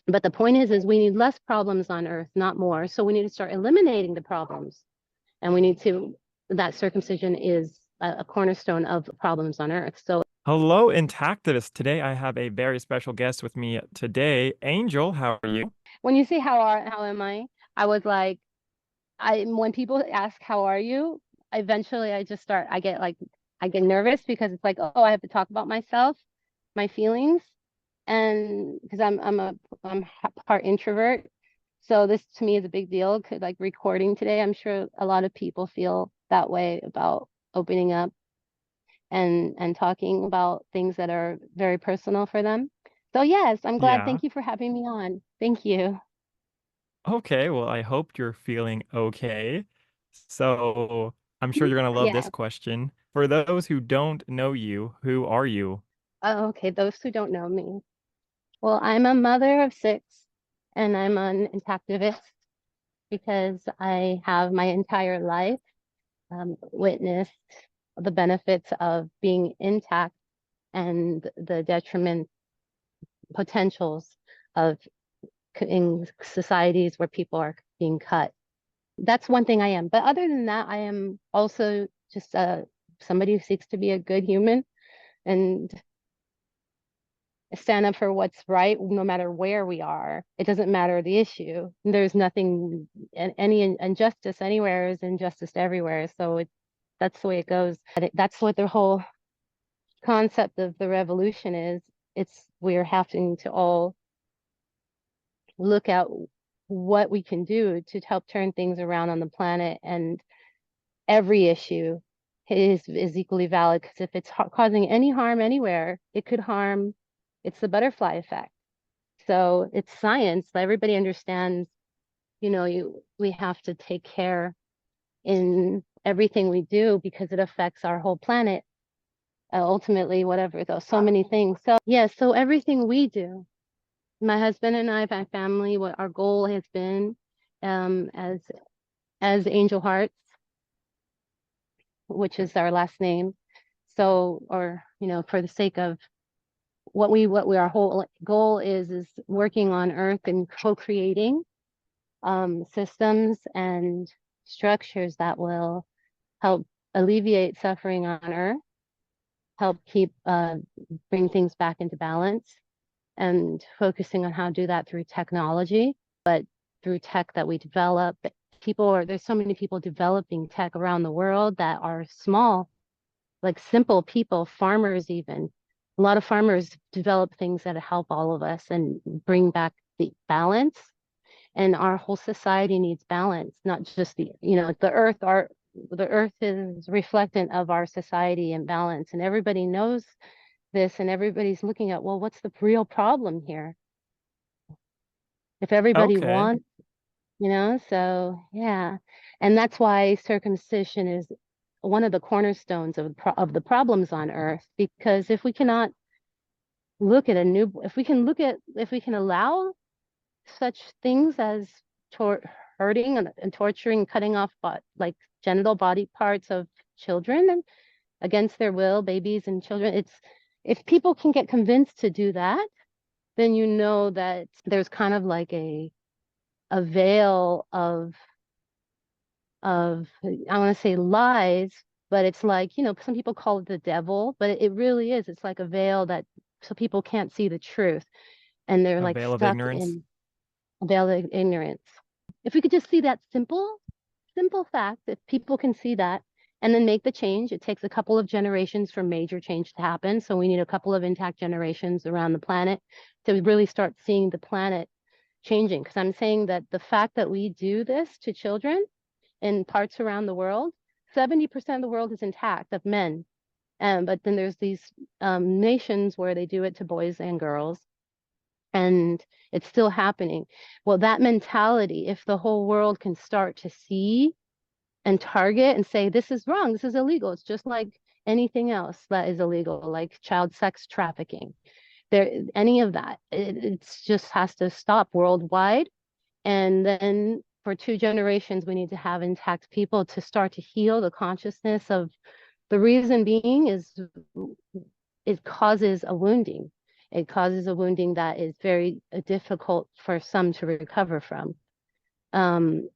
But the point is we need less problems on Earth, not more. So we need to start eliminating the problems. And we need to, that circumcision is a cornerstone of problems on Earth. So Hello, intactivists. Today I have a very special guest with me today. Angel, how are you? when you say how am I was like, when people ask how are you, eventually I get nervous because it's like, oh, I have to talk about myself, my feelings, and because I'm part introvert, so this to me is a big deal. Like recording today, I'm sure a lot of people feel that way about opening up and talking about things that are very personal for them. So yes, I'm glad. Yeah. Thank you for having me on. Thank you. Okay, well, I hope you're feeling okay. So, I'm sure you're gonna love this Yeah. question. For those who don't know you, who are you? Oh, okay. Those who don't know me. Well, I'm a mother of six and I'm an intactivist because I have my entire life witnessed the benefits of being intact and the detriment potentials of in societies where people are being cut. That's one thing I am. But other than that, I am also just somebody who seeks to be a good human and stand up for what's right, no matter where we are. It doesn't matter the issue. There's nothing, any injustice anywhere is injustice everywhere. So that's the way it goes. That's what the whole concept of the revolution is. It's we're having to all look at what we can do to help turn things around on the planet, and every issue is equally valid because if it's causing any harm anywhere, it could harm. It's the butterfly effect. So it's science. Everybody understands, we have to take care in everything we do because it affects our whole planet. Ultimately, whatever, though, so many things. So yeah, so everything we do, my husband and I, my family, what our goal has been, um, as as Angelheart, which is our last name. So, or for the sake of our whole goal is working on Earth and co-creating systems and structures that will help alleviate suffering on Earth, help keep bring things back into balance, and focusing on how to do that through technology, but through tech that we develop. There's so many people developing tech around the world that are small, like simple people, farmers even. A lot of farmers develop things that help all of us and bring back the balance. And our whole society needs balance, not just the earth is reflectant of our society and balance. And everybody knows this, and everybody's looking at, well, what's the real problem here? If everybody Okay. wants, so yeah. And that's why circumcision is one of the cornerstones of the problems on earth, because if we can allow such things as hurting and torturing, cutting off like genital body parts of children and against their will, babies and children, if people can get convinced to do that, then you know that there's kind of like a veil of I want to say lies, but it's like, some people call it the devil, but it really is. It's like a veil that so people can't see the truth, and they're A like veil of stuck ignorance. in a veil of ignorance. If we could just see that simple fact, if people can see that and then make the change, it takes a couple of generations for major change to happen. So we need a couple of intact generations around the planet to really start seeing the planet changing. Because I'm saying that the fact that we do this to children in parts around the world, 70% of the world is intact of men. But then there's these nations where they do it to boys and girls, and it's still happening. Well, that mentality, if the whole world can start to see and target and say, this is wrong, this is illegal, it's just like anything else that is illegal, like child sex trafficking. Any of that, it's just has to stop worldwide. And then for two generations, we need to have intact people to start to heal the consciousness of the reason being is it causes a wounding. It causes a wounding that is very difficult for some to recover from. Um,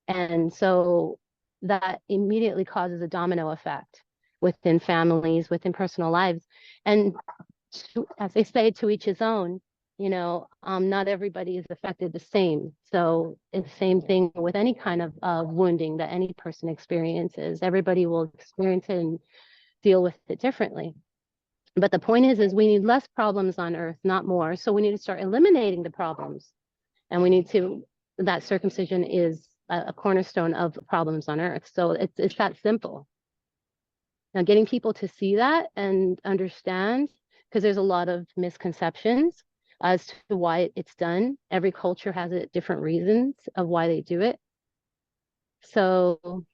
and so that immediately causes a domino effect within families, within personal lives. And as they say, to each his own, not everybody is affected the same. So it's the same thing with any kind of wounding that any person experiences. Everybody will experience it and deal with it differently. But the point is we need less problems on earth, not more. So we need to start eliminating the problems. And that circumcision is a cornerstone of problems on earth. So it's that simple. Now, getting people to see that and understand, because there's a lot of misconceptions as to why it's done. Every culture has different reasons of why they do it. So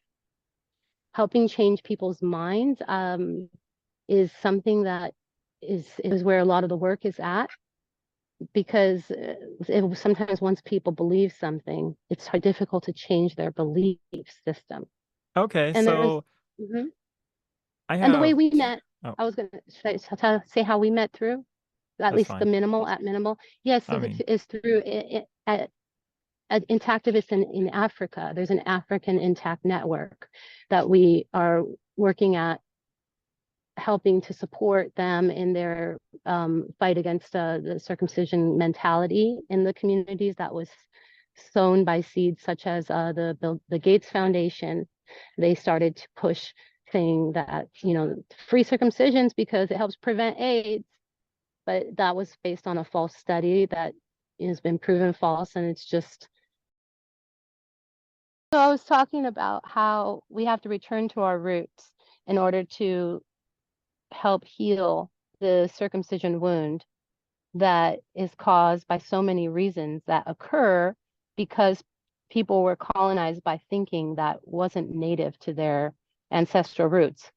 helping change people's minds is something that is where a lot of the work is at, because sometimes once people believe something, it's difficult to change their belief system. Okay, And there's, so mhm. I And the way have we met, oh, I was gonna say how we met through, at that's least the fine. minimal at minimal. Yes, I mean, is through at intactivists in Africa. There's an African intact network that we are working at, helping to support them in their fight against the circumcision mentality in the communities that was sown by seeds such as the Gates Foundation. They started to push, saying that free circumcisions because it helps prevent AIDS, but that was based on a false study that has been proven false, and it's just. So I was talking about how we have to return to our roots in order to help heal the circumcision wound that is caused by so many reasons that occur because people were colonized by thinking that wasn't native to their ancestral roots.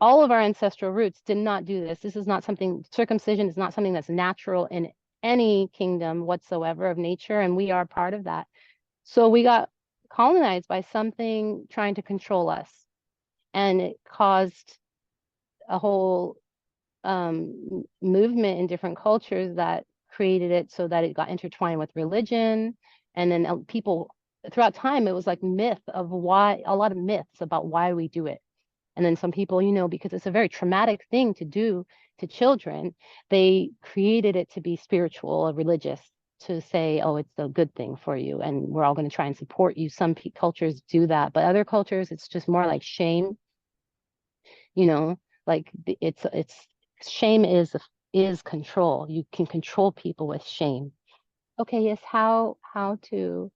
All of our ancestral roots did not do this. This is not something, circumcision is not something that's natural in any kingdom whatsoever of nature, and we are part of that. So we got colonized by something trying to control us, and it caused a whole movement in different cultures that created it so that it got intertwined with religion. And then people throughout time, it was like myth of why, a lot of myths about why we do it. And then some people, because it's a very traumatic thing to do to children, they created it to be spiritual or religious, to say, oh, it's a good thing for you and we're all going to try and support you. Some cultures do that, but other cultures, it's just more like shame, you know, like it's shame is control. You can control people with shame. Okay, yes, how to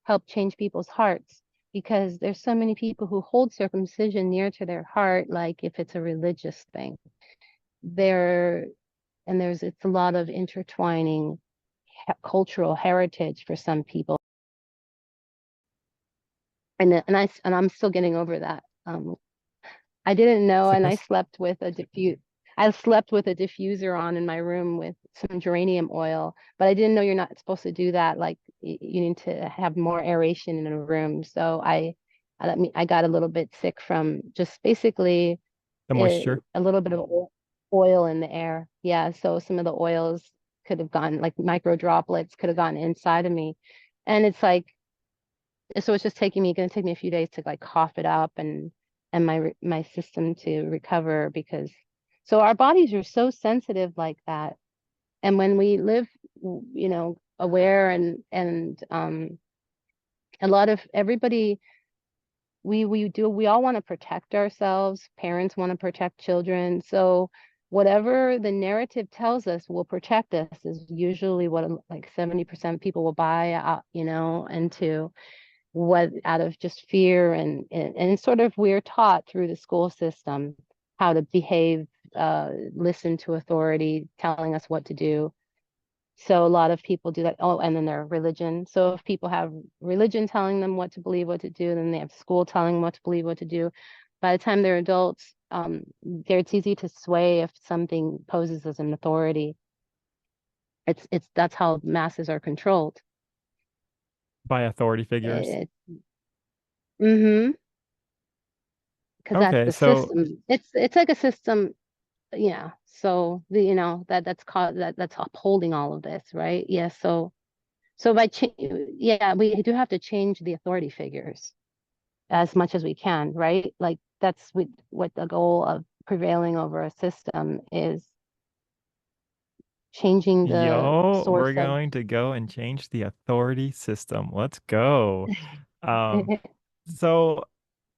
help change people's hearts, because there's so many people who hold circumcision near to their heart, like if it's a religious thing. There and there's it's a lot of intertwining cultural heritage for some people. And I'm still getting over that. I didn't know, and sickness. I slept with a diffuser on in my room with some geranium oil, but I didn't know you're not supposed to do that. Like you need to have more aeration in a room. So I got a little bit sick from just basically The moisture. a little bit of oil in the air. Yeah, so some of the oils could have gone, like micro droplets could have gone inside of me. And it's like, so it's just going to take me a few days to like cough it up and my system to recover, because so our bodies are so sensitive like that. And when we live, aware and a lot of everybody, we all want to protect ourselves. Parents want to protect children. So whatever the narrative tells us will protect us is usually what like 70% of people will buy into what, out of just fear and sort of we're taught through the school system how to behave, listen to authority telling us what to do. So a lot of people do that. Oh, and then their religion. So if people have religion telling them what to believe, what to do, then they have school telling them what to believe, what to do. By the time they're adults, it's easy to sway if something poses as an authority. That's how masses are controlled. By authority figures. It, mm-hmm. Because that's Okay, the so system. It's like a system yeah, so that's called that's upholding all of this, right? Yeah, so by yeah, we do have to change the authority figures as much as we can, right? Like that's what the goal of prevailing over a system is, changing the Yo, source we're of going to go and change the authority system. Let's go. Um, so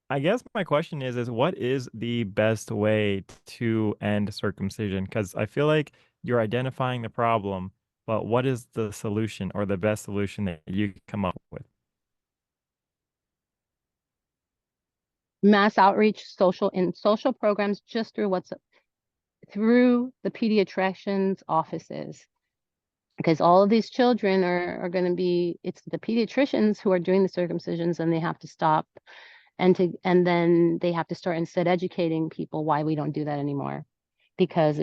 I guess my question is what is the best way to end circumcision? Because I feel like you're identifying the problem, but what is the solution or the best solution that you come up with? mass outreach, social programs, just through the pediatrician's offices, because all of these children are going to be, it's the pediatricians who are doing the circumcisions, and they have to stop, and then they have to start instead educating people why we don't do that anymore, because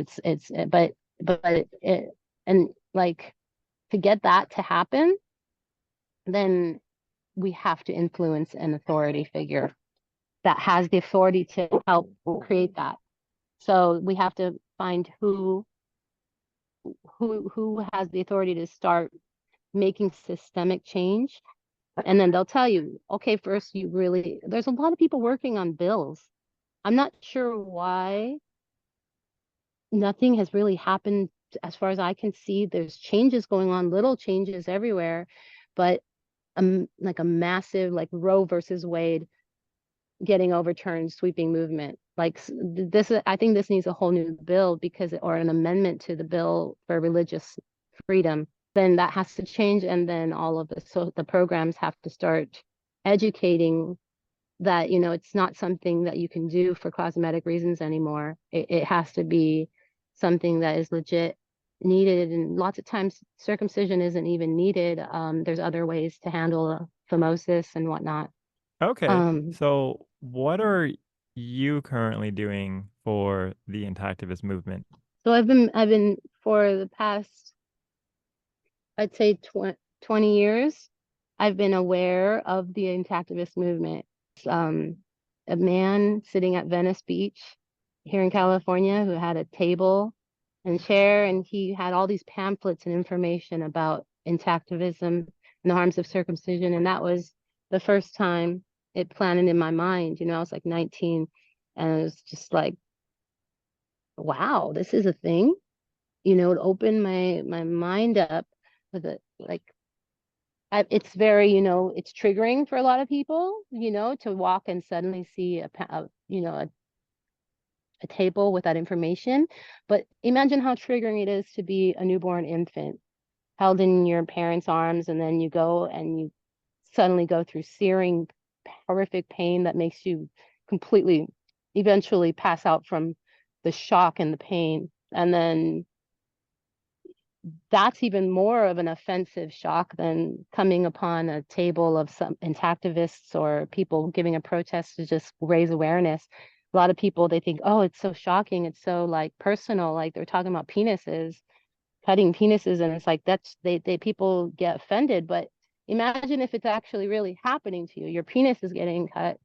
but it, and like, to get that to happen, then we have to influence an authority figure that has the authority to help create that. So we have to find who has the authority to start making systemic change. And then they'll tell you, okay, first there's a lot of people working on bills. I'm not sure why nothing has really happened as far as I can see. There's changes going on, little changes everywhere, but like a massive, like Roe versus Wade getting overturned, sweeping movement. Like I think this needs a whole new bill, or an amendment to the bill for religious freedom. Then that has to change, and then all of the programs have to start educating that it's not something that you can do for cosmetic reasons anymore. It has to be something that is legit needed, and lots of times circumcision isn't even needed. There's other ways to handle phimosis and whatnot. Okay, um so what are you currently doing for the intactivist movement? so I've been for the past, I'd say 20 years, I've been aware of the intactivist movement. Um, a man sitting at Venice Beach here in California who had a table and chair, and he had all these pamphlets and information about intactivism and the harms of circumcision. And that was the first time it planted in my mind. I was like 19, and it was just like, wow, this is a thing. It opened my mind up with it. Like, it's very, it's triggering for a lot of people, to walk and suddenly see a table with that information. But imagine how triggering it is to be a newborn infant held in your parents' arms, and then you go and you suddenly go through searing, horrific pain that makes you completely, eventually pass out from the shock and the pain. And then that's even more of an offensive shock than coming upon a table of some intactivists or people giving a protest to just raise awareness. A lot of people, they think, oh, it's so shocking, it's so like personal, like they're talking about penises, cutting penises, and it's like they people get offended. But imagine if it's actually really happening to you, your penis is getting cut.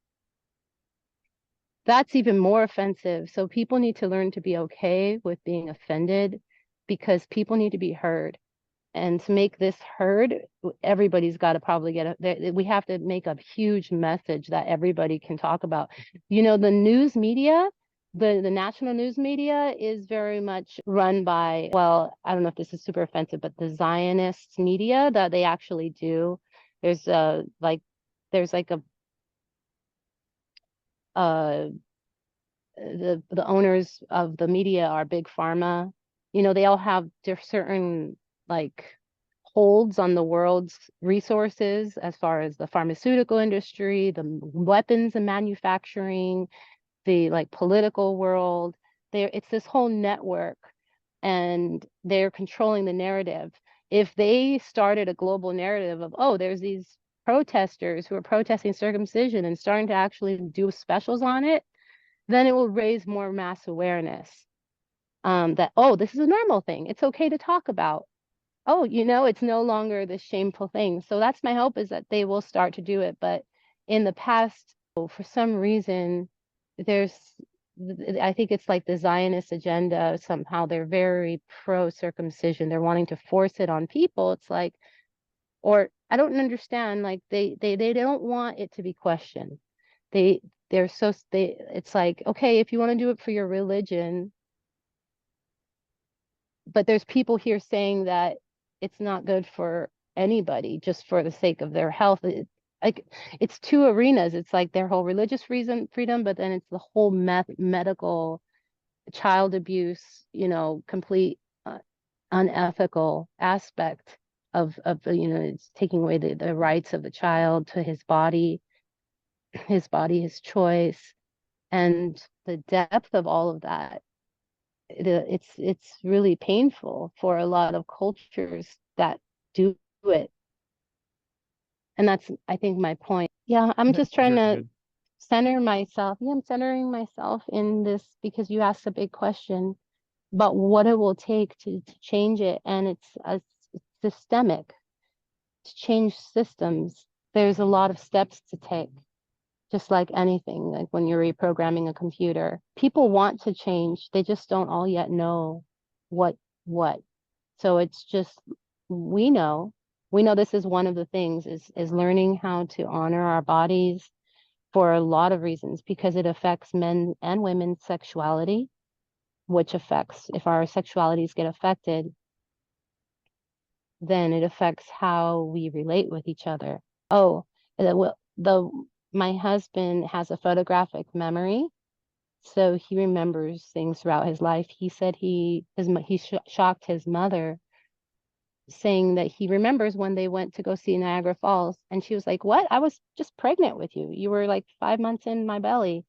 That's even more offensive. So people need to learn to be okay with being offended, because people need to be heard. And to make this heard, everybody's got to probably we have to make a huge message that everybody can talk about. The news media, the national news media is very much run by, well, I don't know if this is super offensive, but the Zionist media that they actually do. There's there's like a the owners of the media are big pharma. They all have certain, like, holds on the world's resources, as far as the pharmaceutical industry, the weapons and manufacturing, the like political world. It's this whole network, and they're controlling the narrative. If they started a global narrative of, oh, there's these protesters who are protesting circumcision and starting to actually do specials on it, then it will raise more mass awareness, that, oh, this is a normal thing. It's okay to talk about. Oh, it's no longer this shameful thing. So that's my hope, is that they will start to do it. But in the past, for some reason, there's I think it's like the Zionist agenda. Somehow they're very pro circumcision. They're wanting to force it on people. It's like, or I don't understand. Like they don't want it to be questioned. They they're so they. It's like, okay, if you want to do it for your religion, but there's people here saying that it's not good for anybody just for the sake of their health. Like it's two arenas. It's like their whole religious reason freedom, but then it's the whole medical child abuse, complete unethical aspect of it's taking away the rights of the child to his body, his choice, and the depth of all of that. It's really painful for a lot of cultures that do it. And that's, I think, my point. Yeah, I'm Yeah, just that's trying really to good. center myself. Yeah, I'm centering myself in this because you asked a big question about what it will take to change it. And it's systemic. To change systems, there's a lot of steps to take, just like anything, like when you're reprogramming a computer. People want to change, they just don't all yet know what what. So it's just we know we know this is one of the things is learning how to honor our bodies for a lot of reasons because it affects men and women's sexuality, which affects if our sexualities get affected, then it affects how we relate with each other. Oh, the my husband has a photographic memory, so he remembers things throughout his life. He said he shocked his mother, saying that he remembers when they went to go see Niagara Falls, and she was like, "What? I was just pregnant with you. You were like 5 months in my belly."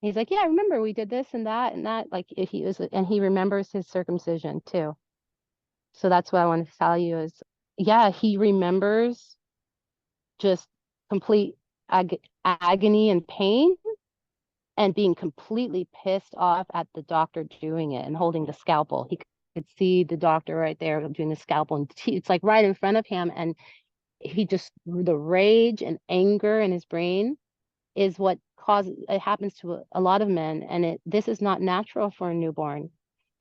He's like, "Yeah, I remember we did this and that and that." Like he was, and he remembers his circumcision too. So that's what I wanted to tell you is, yeah, he remembers just complete agony and pain and being completely pissed off at the doctor doing it and holding the scalpel. He could see the doctor right there doing the scalpel, and it's like right in front of him. And he just, the rage and anger in his brain is what causes it happens to a lot of men. And this is not natural for a newborn.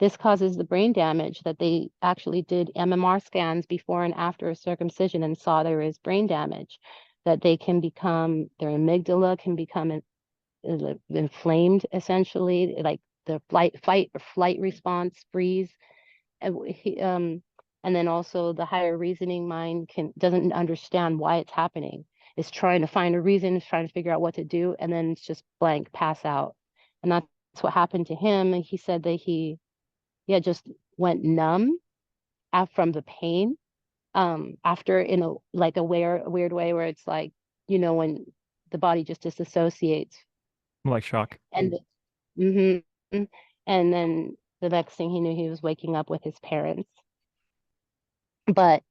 This causes the brain damage that they actually did MMR scans before and after a circumcision and saw there is brain damage, that they can become, their amygdala can become inflamed essentially, like the fight or flight response freeze. And then also the higher reasoning mind doesn't understand why it's happening. It's trying to find a reason, it's trying to figure out what to do, and then it's just blank, pass out. And that's what happened to him. He said that yeah, just went numb from the pain. After in a like a weird way where it's like, when the body just disassociates. Like shock. And hmm and then the next thing he knew, he was waking up with his parents. But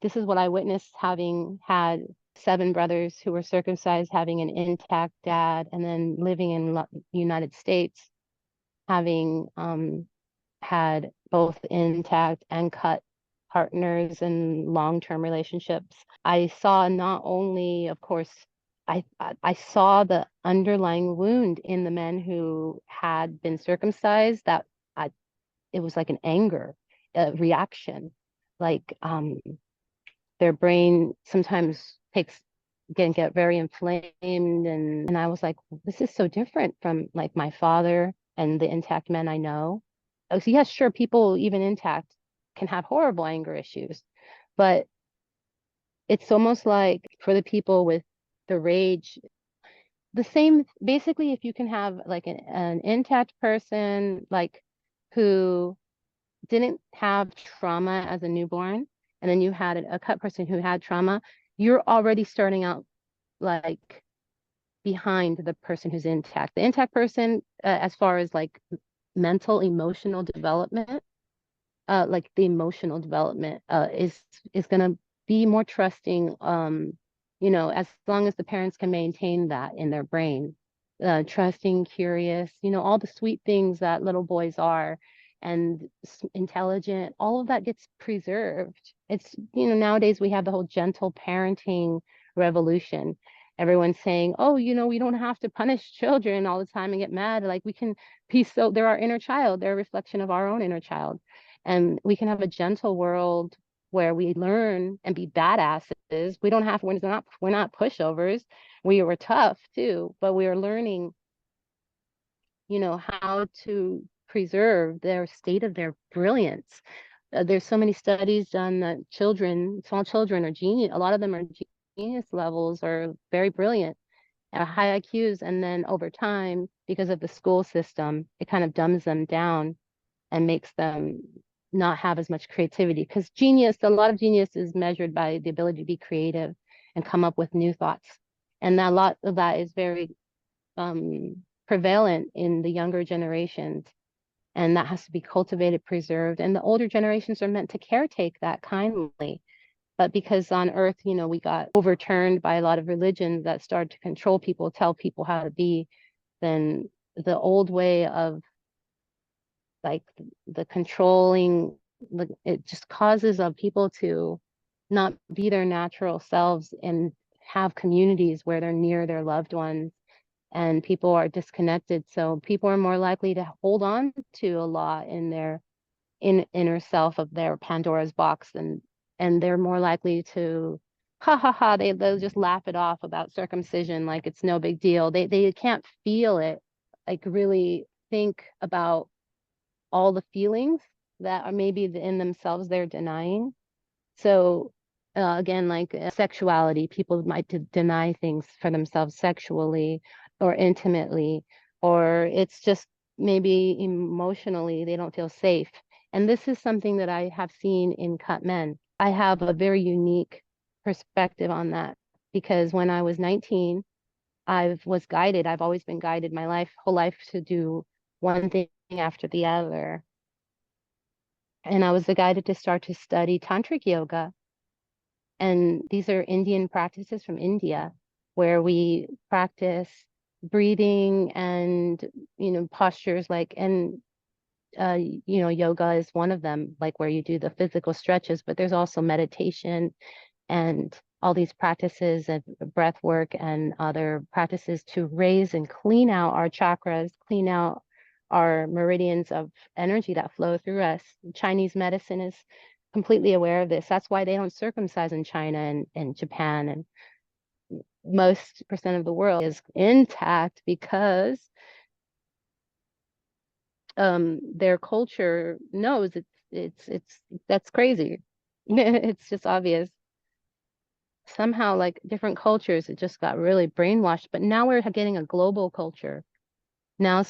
this is what I witnessed, having had 7 brothers who were circumcised, having an intact dad, and then living in the United States, having had both intact and cut partners and long-term relationships. I saw not only, of course, I saw the underlying wound in the men who had been circumcised, that I, it was like an anger reaction, like their brain sometimes can get very inflamed, and I was like, this is so different from like my father and the intact men I know. Oh, so yes, sure, people even intact can have horrible anger issues, but it's almost like for the people with the rage, the same basically. If you can have like an intact person like who didn't have trauma as a newborn, and then you had a cut person who had trauma, you're already starting out like behind the person who's intact. The intact person, as far as like mental, emotional development, like the emotional development, is gonna be more trusting. As long as the parents can maintain that in their brain, trusting, curious, all the sweet things that little boys are, and intelligent, all of that gets preserved. It's, nowadays we have the whole gentle parenting revolution. everyone's saying, oh, we don't have to punish children all the time and get mad. Like we can be so, they're our inner child. They're a reflection of our own inner child. And we can have a gentle world where we learn and be badasses. We don't have, we're not pushovers. We were tough too, but we are learning, how to preserve their state of their brilliance. There's so many studies done that small children are genius. A lot of them are genius levels or very brilliant, high IQs. And then over time, because of the school system, it kind of dumbs them down and makes them not have as much creativity. Because a lot of genius is measured by the ability to be creative and come up with new thoughts. And a lot of that is very prevalent in the younger generations. And that has to be cultivated, preserved. And the older generations are meant to caretake that kindly. But because on earth, we got overturned by a lot of religions that started to control people, tell people how to be, then the old way of like the controlling, it just causes people to not be their natural selves and have communities where they're near their loved ones, and people are disconnected. So people are more likely to hold on to a lot in their inner self of their Pandora's box, and they're more likely to ha ha ha, they'll just laugh it off about circumcision like it's no big deal. They can't feel it, like really think about all the feelings that are maybe in themselves they're denying. So again, like sexuality, people might deny things for themselves sexually or intimately, or it's just maybe emotionally they don't feel safe. And this is something that I have seen in cut men. I have a very unique perspective on that because when I was 19, I was guided. I've always been guided my whole life to do one thing after the other. And I was guided to start to study tantric yoga. And these are Indian practices from India where we practice breathing and, postures yoga is one of them, like where you do the physical stretches, but there's also meditation and all these practices of breath work and other practices to raise and clean out our chakras, clean out our meridians of energy that flow through us. Chinese medicine is completely aware of this. That's why they don't circumcise in China and Japan, and most percent of the world is intact because their culture knows it's that's crazy. It's just obvious. Somehow, like different cultures, it just got really brainwashed. But now we're getting a global culture. Now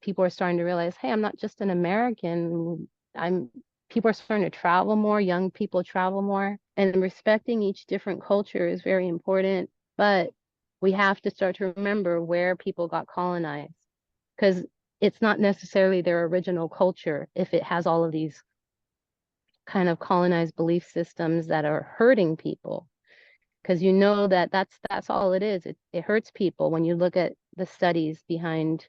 people are starting to realize, hey, I'm not just an American. People are starting to travel more, young people travel more, and respecting each different culture is very important. But we have to start to remember where people got colonized, because it's not necessarily their original culture if it has all of these kind of colonized belief systems that are hurting people. Because that's all it is. It hurts people when you look at the studies behind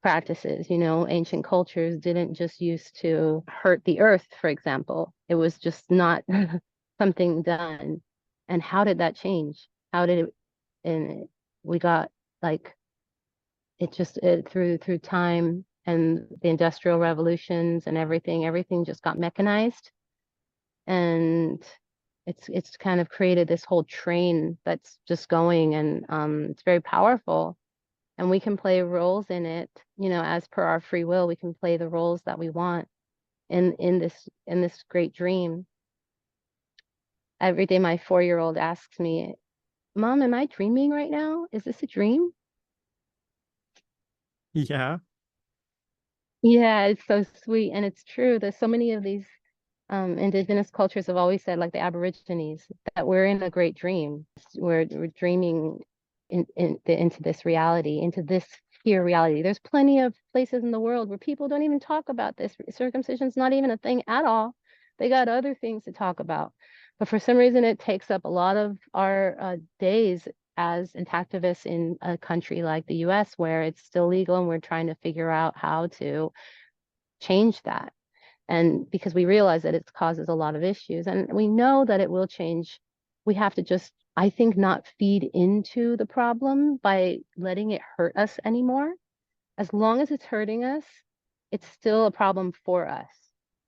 practices. Ancient cultures didn't just used to hurt the earth, for example. It was just not something done. And how did that change? How did it, and we got like through time and the industrial revolutions and everything just got mechanized, and it's kind of created this whole train that's just going, and it's very powerful, and we can play roles in it, as per our free will. We can play the roles that we want in this great dream. Every day my 4-year-old asks me, Mom, am I dreaming right now? Is this a dream? Yeah. Yeah, it's so sweet, and it's true. There's so many of these indigenous cultures have always said, like the Aborigines, that we're in a great dream. We're dreaming into this reality, into this here reality. There's plenty of places in the world where people don't even talk about this. Circumcision's not even a thing at all. They got other things to talk about. But for some reason, it takes up a lot of our days as intactivists in a country like the US, where it's still legal and we're trying to figure out how to change that. And because we realize that it causes a lot of issues and we know that it will change, we have to just I think, not feed into the problem by letting it hurt us anymore. As long as it's hurting us, it's still a problem for us.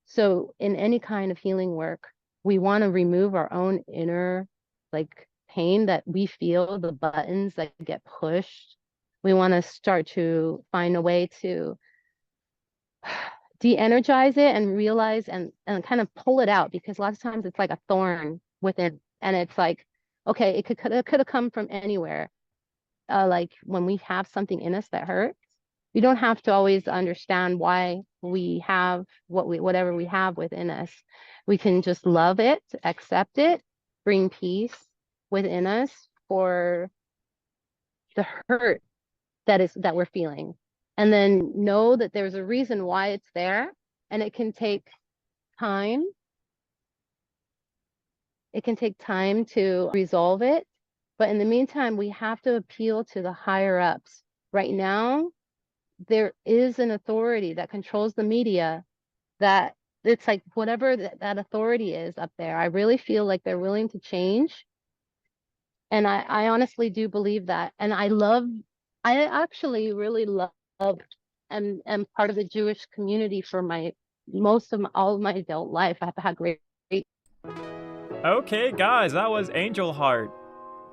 So in any kind of healing work, we want to remove our own inner like pain that we feel, the buttons that get pushed. We want to start to find a way to de-energize it and realize and kind of pull it out, because a lot of times it's like a thorn within, and it's like, okay, it could have come from anywhere. Like when we have something in us that hurts, we don't have to always understand why we have whatever we have within us. We can just love it, accept it, bring peace within us for the hurt that we're feeling, and then know that there's a reason why it's there, and it can take time. It can take time to resolve it, but in the meantime, we have to appeal to the higher ups. Right now, there is an authority that controls the media, that it's like whatever that authority is up there, I really feel like they're willing to change. And I honestly do believe that. And I actually really love and am part of the Jewish community for my all of my adult life. I've had great. Okay, guys, that was Angelheart.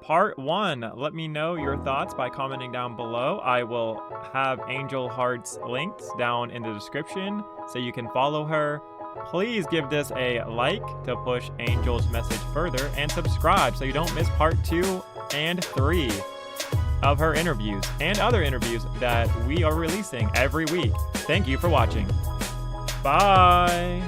Part 1. Let me know your thoughts by commenting down below. I will have Angelheart's links down in the description so you can follow her. Please give this a like to push Angel's message further, and subscribe so you don't miss part 2 and 3 of her interviews and other interviews that we are releasing every week. Thank you for watching. Bye!